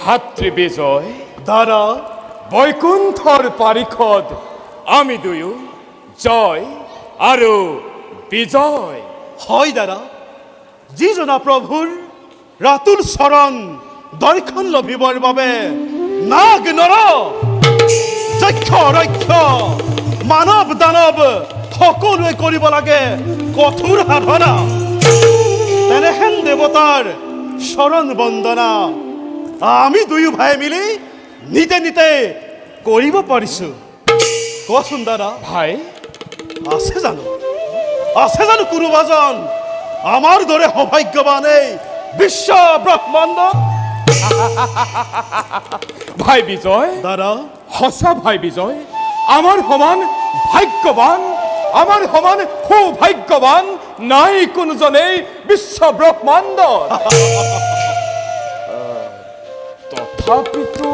ভাতৃ বিজয় দাদা বৈকুণ্ঠৰ পাৰিষদ আমি দুয়ো জয় আৰু বিজয় হয় দাদা যিজনা প্ৰভুৰ ৰাতুল চৰণ দৰ্শন লভিবৰ বাবে নাগ নৰ যক্ষ ৰক্ষ মানৱ দানৱ সকলোৱে কৰিব লাগে কঠোৰ সাধনা তেনেহেন দেৱতাৰ চৰণ বন্দনা আমি দুয়ো ভাই মিলি নিতে নিতে কৰিব পাৰিছো কচোন দাদা ভাই আছে জানো কোনোবাজন আমাৰ দৰে সৌভাগ্যৱান এই বিশ্ব ব্ৰহ্মাণ্ড ভাই বিজয় দাদা সঁচা ভাই বিজয় আমাৰ সমান ভাগ্যৱান আমাৰ সমান সৌভাগ্যৱান নাই কোনোজনেই বিশ্ব ব্ৰহ্মাণ্ড তথাপিতো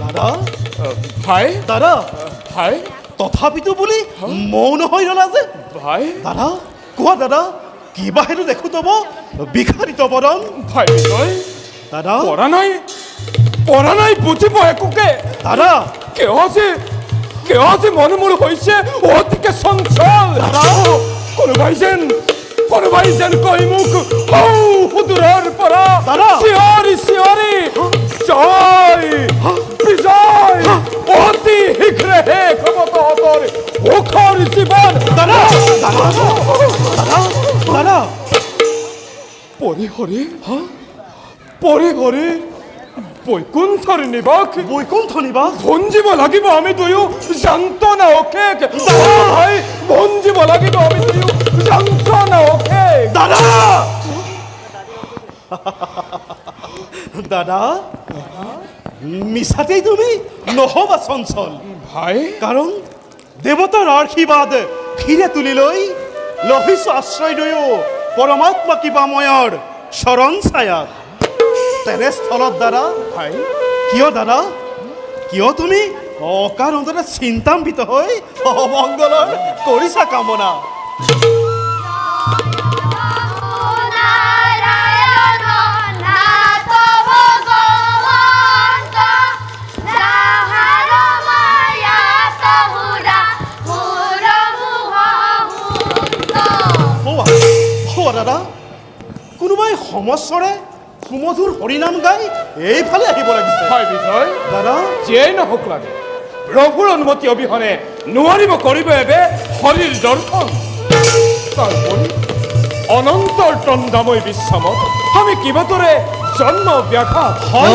দাদা ভাই দাদা ভাই তথাপিতো বুলি মৌন হৈ ৰলা যে ভাই দাদা কোৱা দাদা কিবা হেতু দেখো তব বিখাৰিত বদন ভাই বিজয় দাদা পঢ়া নাই বুজিব একোকে দাদা কিয় যে মনোমূল হৈছে অতিকে চঞ্চল কোনোবাই যেন কৈ মোক সুদূৰৰ পৰা দাদা চিঞৰি জয় বিজয় অতি শীঘ্ৰে শেষ হ'ব তহঁতৰ সুখৰ জীৱন দাদা দাদা দাদা দাদা পৰিহৰি বৈকুণ্ঠৰ নিবাস ভঞ্জিব লাগিব আমি দুয়ো যন্ত্ৰণা অশেষ ভাই ভঞ্জিব লাগিব আমি দুয়ো যন্ত্ৰণা অশেষ দাদা দাদা মিছাতেই তুমি নহবা চঞ্চল ভাই কাৰণ দেৱতাৰ আশীৰ্বাদ ফিৰে তুলি লৈ লভিছো আশ্ৰয় দুয়ো পৰমাত্মা কিবাময়ৰ চৰণ ছায়াত তেনেস্থলত দাদা ভাই কিয় তুমি অকাৰণতে চিন্তাম্বিত হৈ অমংগলৰ কৰিছা কামনা দাদা কোনোবাই সমস্বৰে সুমধুৰ হৰিনাম গাই এইফালে আহিব লাগিছে হয় বিজয় দাদা যিয়েই নহওক লাগে প্ৰভুৰ অনুমতি অবিহনে নোৱাৰিব কৰিব এবে হৰিৰ দৰ্শন তাৰোপৰি অনন্তৰ তন্দাময় বিশ্বমত আমি কিবাদৰে জন্ম ব্যাঘাত হয়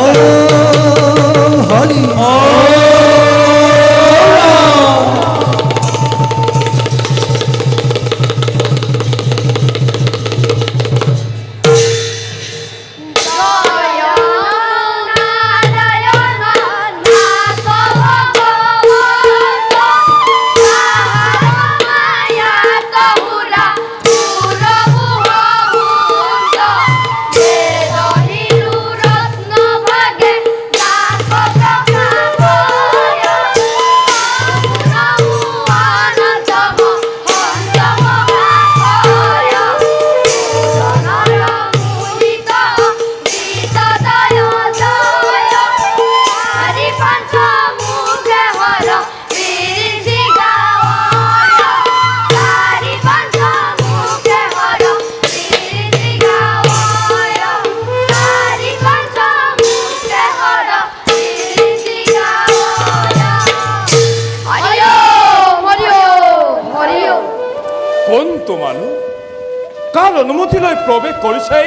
কাৰ অনুমতি লৈ প্ৰৱেশ কৰিছে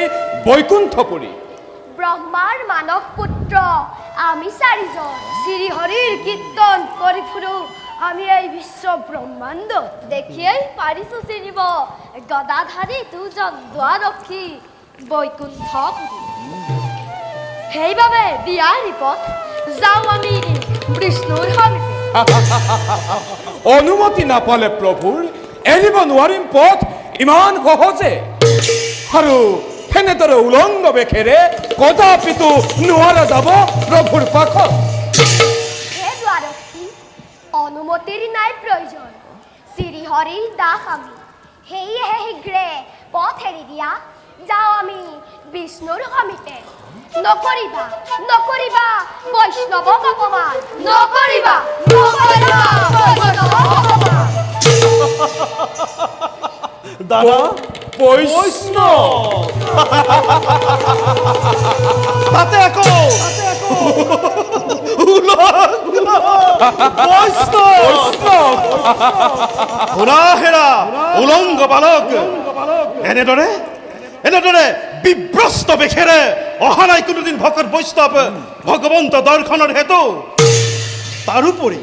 বৈকুণ্ঠপুৰী ব্ৰহ্মাৰ মানৱ পুত্ৰ আমি চাৰিজন শ্ৰীহৰিৰ কীৰ্তন কৰি ফুৰো আমি এই বিশ্ব ব্ৰহ্মাণ্ড দেখিয়েই পাৰিছো চিনিব গদাধাৰী দুজন দুৱাৰক্ষী বৈকুণ্ঠপুৰী সেইবাবে দিয়াৰ ৰিপত যাওঁ আমি বিষ্ণুৰ সমিতি অনুমতি নাপালে প্ৰভুৰ এৰিব নোৱাৰিম পথ ইমান সহজে আৰু সেনেদৰে উলংগ বেখেৰে কদাপিতো নোৱাৰা যাব প্ৰভুৰ পাখত হে দ্বাৰক্ষী অনুমতিৰ নাই প্ৰয়োজন শ্ৰীহৰিৰ দাস আমি সেয়েহে শীঘ্ৰে পথ এৰি দিয়া যাওঁ আমি বিষ্ণুৰ সমিতে নকৰিবা নকৰিবা বৈষ্ণৱ অপমান নকৰিবা নকৰিবা বৈষ্ণৱ অপমান দাদা বৈষ্ণৱ তাতে আকৌ বৈষ্ণৱ শুনা হেৰা উলংগ বালক এনেদৰে বিভ্ৰষ্ট বেশেৰে অহা নাই কোনোদিন ভকত বৈষ্ণৱ ভগৱন্ত দৰ্শনৰ হেতু তাৰোপৰি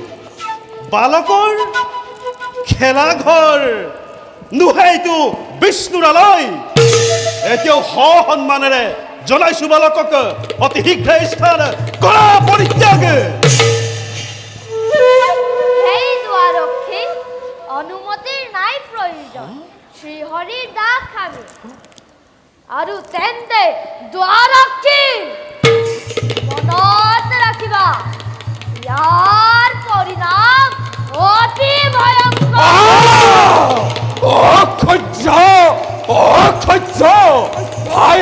বালকৰ খেলা ঘৰ নোহাইতো বিষ্ণুৰালয় এতিয়াও সন্মানেৰে জনাইছো বালকক অতি শীঘ্ৰে স্থান কৰা পৰিত্যাগ সেই দুৱাৰক্ষী অনুমতিৰ নাই প্ৰয়োজন শ্ৰীহৰিৰ দাস আমি আৰু তেন্তে দুৱাৰক্ষী মনত ৰাখিবা ইয়াৰ পৰিণাম অতি ভয়ংকৰ অসহ্য ভাই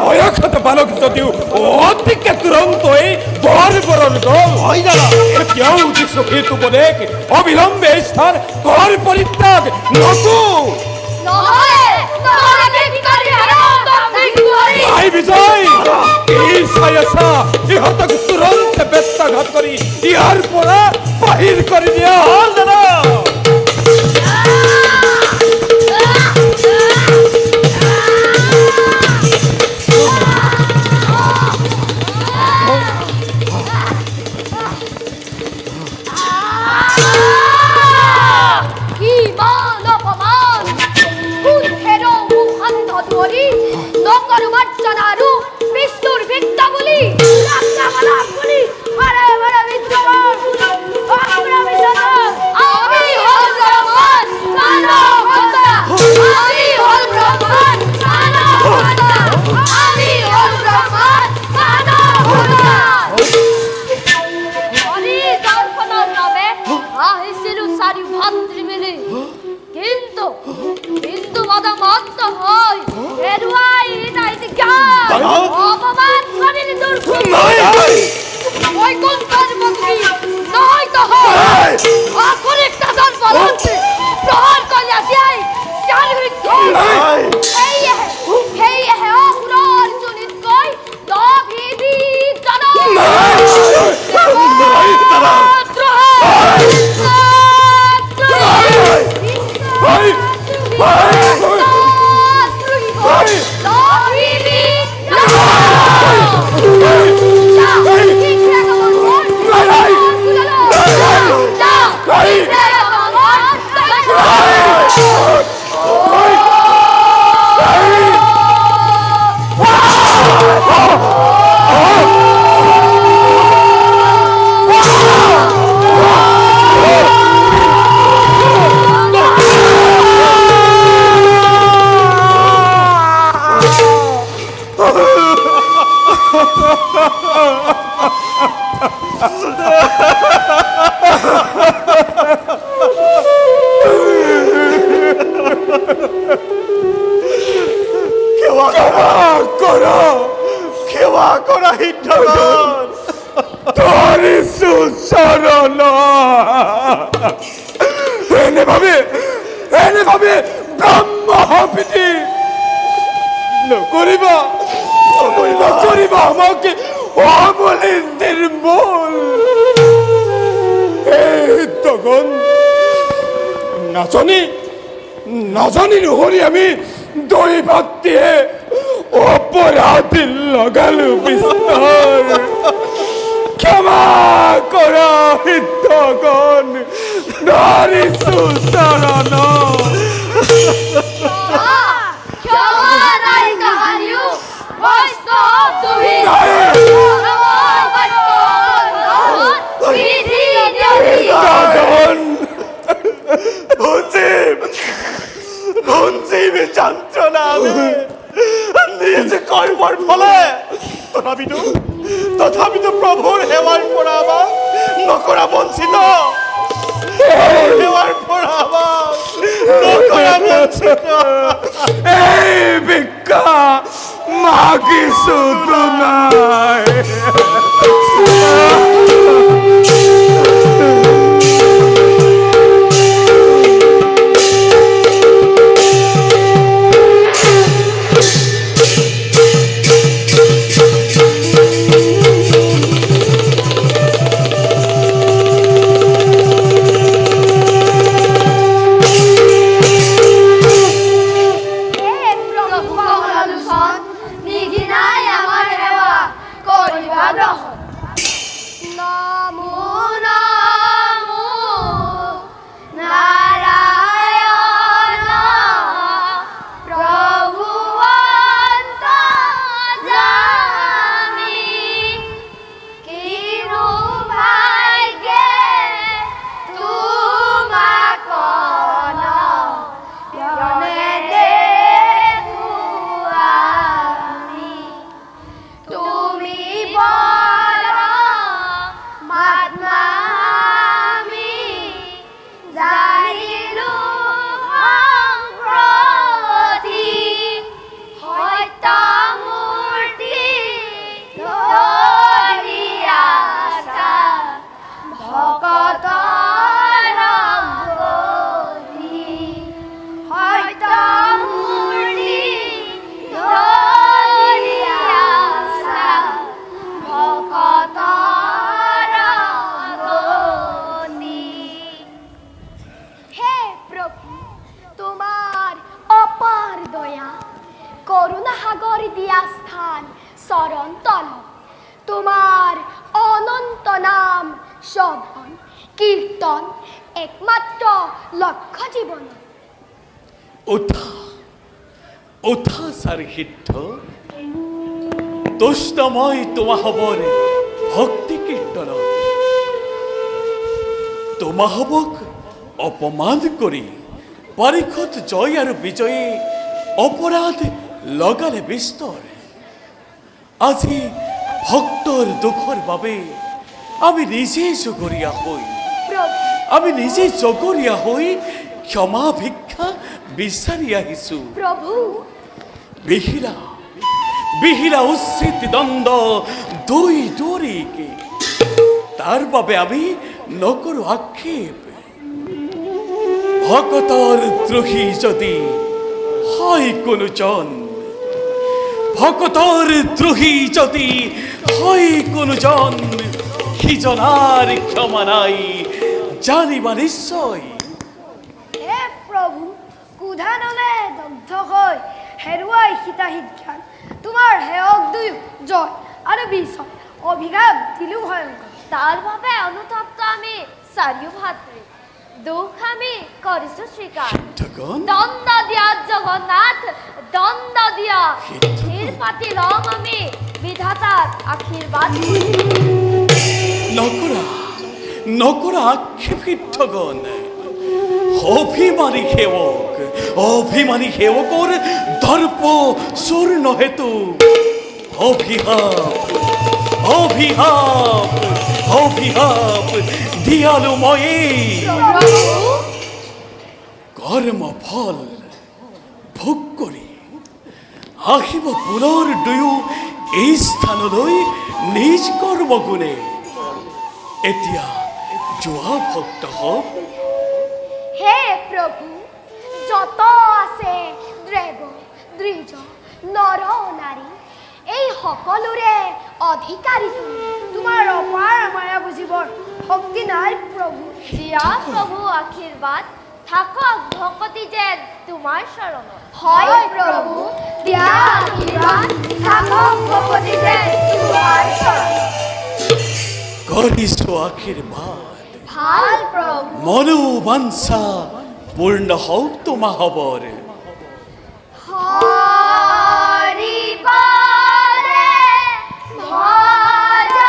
বয়সত বালক যদিও অতিকে তুৰন্তই বৰবৰৰ দল হয় দাদা এতিয়াও উঠিছো সেইটো বলেক অবিলম্বে স্থান ঘৰ পৰিত্যাগ নকো নহয় নহলে কি কৰি ভাই বিজয় এই চাই আছা ইহঁতক তুৰন্ত বেত্যাঘাত কৰি ইয়াৰ পৰা বাহিৰ কৰি দিয়া হ'ল দাদা নাজানি নহৰি আমি দৈ ভাত দিয়ে অপৰাধী লগালো বিস্তাৰ ক্ষমা কৰা হিতগণ ধৰিছো চৰণ ভঞ্জীবী যন্ত্ৰণা নিজে কৰিবৰ ফলে তথাপিতো প্ৰভুৰ সেৱাৰ পৰা আমাক নকৰা বঞ্চিত সেৱাৰ পৰা আমাক নকৰা বঞ্চিত এই ভিক্ষা কিছুতো নাই। তোমার অনন্ত নাম শোভন কীর্তন একমাত্র লক্ষ্য জীবন। ওঠা ওঠা সারহিদ্ধ তুষ্টময় তোমা হবর ভক্তি কীর্তন তোমা হবক অপমান করি পরীক্ষত জয় আর বিজয়ে অপরাধ লগালে বিস্তর। আজি ভক্তর দুঃখর বাবে আমি নিজে জগরিয়া হই, আমি নিজে জগরিয়া হই ক্ষমা ভিক্ষা বিচারি আহিছো। প্রভু বিহিলা বিহিলা উচ্ছেদ দ্বন্দ্ব দুই দূরীকে তার বাবে আমি নকর আক্ষেপ। ভকতর দ্রোহী যদি হয় কোনো জন, ভকতর দ্রোহী যদি হয় কোনো জন, কি জনার ক্ষমা নাই জানিবা নিশ্চয়। হে প্রভু কুধানলে দগ্ধ হৈ হেৰুৱাই হিতাহিত জ্ঞান তোমাৰ হেয়ক দুই জয় আৰু বিজয় অভিঘাত দিলো ভয়ংকৰ। তাৰ বাবে অনুতপ্ত আমি চাৰিও ভাতৃ দুখ আমি কৰিছো স্বীকাৰ। দণ্ড দিয়া জগন্নাথ দণ্ড দিয়া ধীৰ পাতি লম আমি বিধাতাৰ আশীৰ্বাদ। নকৰা নকৰা আক্ষেপিঠগণ অভিমানী সেবক, অভিমানী সেবকৰ দৰ্প স্বৰ্ণ হেতু অভিহাপ অভিহাপ অভিহাপ দিয়ালুময়ে কৰ্ম ফল ভোগ কৰি আহিব পুনৰ দুয়ো এই স্থানলৈ নিজ কৰ্মগুণে। এতিয়া যোৱা ভক্ত হওক। হে প্ৰভু যত আছে দেৱ দ্বিজ নৰ নাৰী এই সকলোৰে অধিকাৰী তুমি। তোমাৰ অপাৰ মায়া বুজিবৰ শক্তি নাই প্ৰভু। দিয়া প্ৰভু আশীৰ্বাদ থাকক ভকতি যে তোমাৰ চৰণত। হয় প্ৰভু দিয়া আশীৰ্বাদ থাকক ভকতি যে তোমাৰ চৰণত। কৰিছো আশীৰ্বাদ ভাল প্ৰভু মনোবাঞ্ছা পূৰ্ণ হওক তোমা হবৰ। হৰি বলে ভজন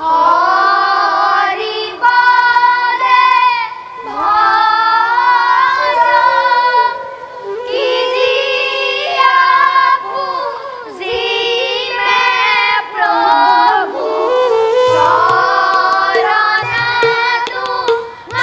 হৰি বলে ভজন কি দিয়া পুজিমে প্ৰভু চৰণে তোমাৰ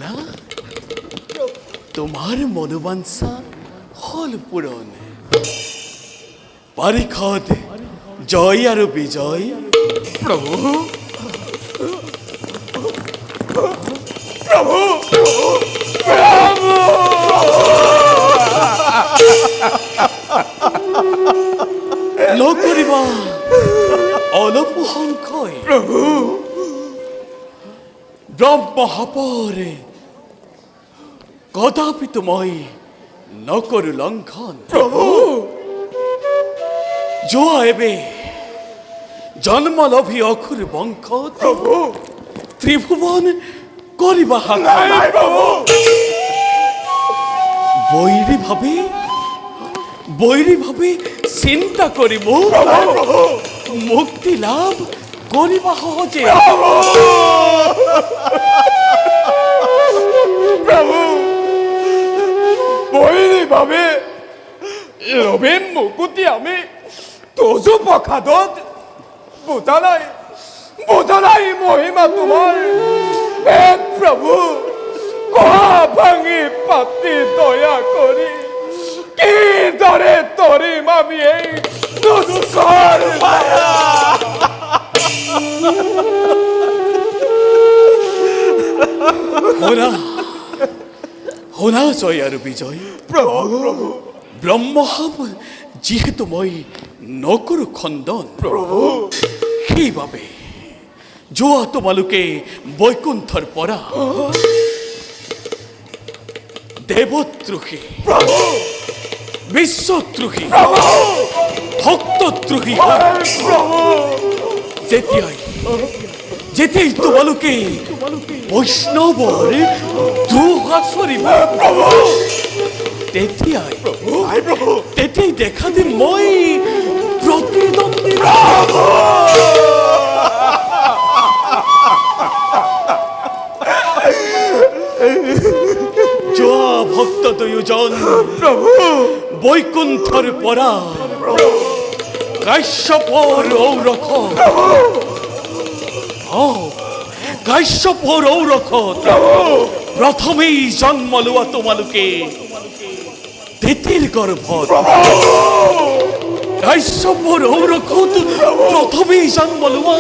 মোনা তোমার মনোবাঞ্ছা হল পূরণ পরীক্ষাত জয় আর বিজয় প্রভু প্রভু নকরিবা অলপ সংশয় প্রভু ব্রহ্মহাপরে কদাপি তোমায় নকরু লঙ্ঘন প্রভু যোৱা এবে জন্ম লভি অখুর বংশ প্রভু ত্রিভুবন করিবা নাই প্রভু বৈরী ভাবে চিন্তা করিব মুক্তি লাভ করিবা সহজে প্রভু বৈরী ভাবে লোভে মুকুতি আমি তোজো পখাদত বোঝা নাই মহিমা তোমার হে প্রভু কহা ভাঙি পাতি দয়া করি কি দরে তরিম আমি এই দুঃখর মায়া হোনা জয় আৰু বিজয় প্ৰভু ব্ৰহ্মহাব যিহেতু মই নকৰো খণ্ডন প্ৰভু সেইবাবে যোৱা তোমালোকে বৈকুণ্ঠৰ পৰা দেৱদ্ৰোহী বিশ্বদ্ৰোহী ভক্তদ্ৰোহী যেতিয়াই তোমালোকে বৈষ্ণৱৰ দ্ৰোহ আচৰিব তেতিয়াই দেখা দিম মই প্ৰতিদ্বন্দ্বী যোৱা ভক্ত দুয়োজন বৈকুণ্ঠৰ পৰা কাশ্যপৰ ঔৰখ কাশ্যপৰ ঔৰখত প্ৰথমেই জন্ম লোৱা তোমালোকে তেতিৰ গৰ্ভত কাশ্যপৰ ঔৰখত প্ৰথমেই জন্ম লোৱা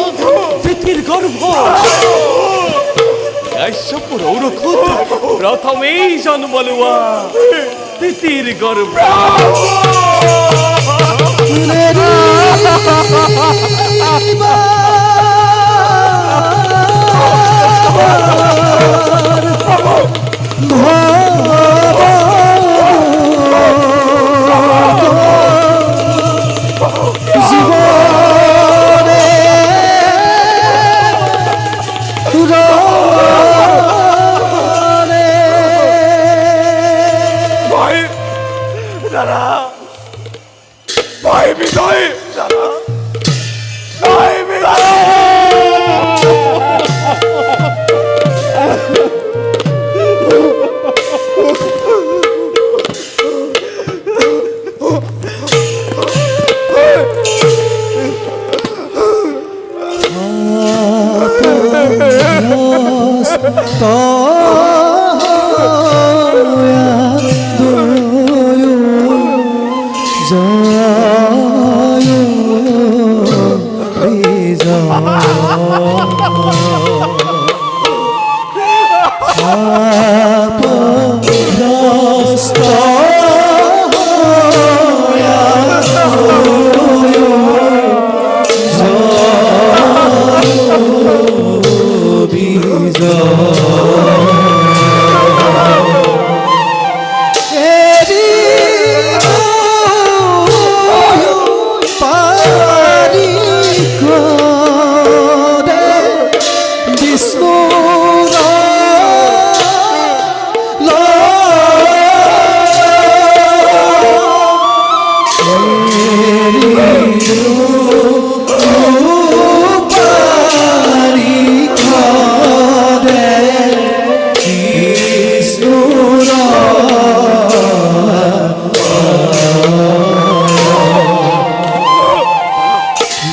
তেতিৰ গৰ্ভত কাশ্যপৰ ঔৰখত প্ৰথমেই জন্ম লোৱা তেতিৰ গৰ্ভ ভাই বিজয় ভাই বিজয়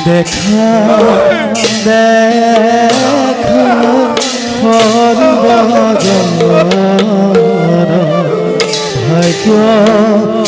দেখা ঈশ্বৰ